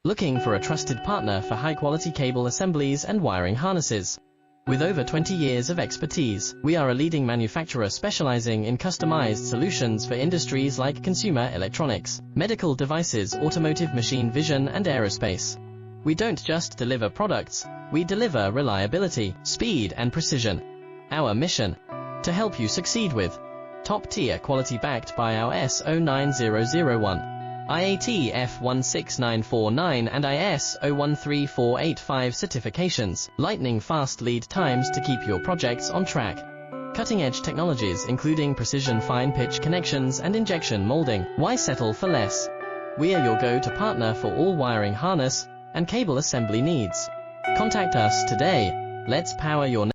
Looking for a trusted partner for high-quality cable assemblies and wiring harnesses? With over 20 years of expertise, we are a leading manufacturer specializing in customized solutions for industries like consumer electronics, medical devices, automotive, machine vision, and aerospace. We don't just deliver products, we deliver reliability, speed, and precision. Our mission: to help you succeed with top-tier quality backed by our iso9001, IATF 16949 and ISO 13485 certifications, lightning-fast lead times to keep your projects on track. Cutting-edge technologies including precision fine-pitch connections and injection molding. Why settle for less? We are your go-to partner for all wiring harness and cable assembly needs. Contact us today. Let's power your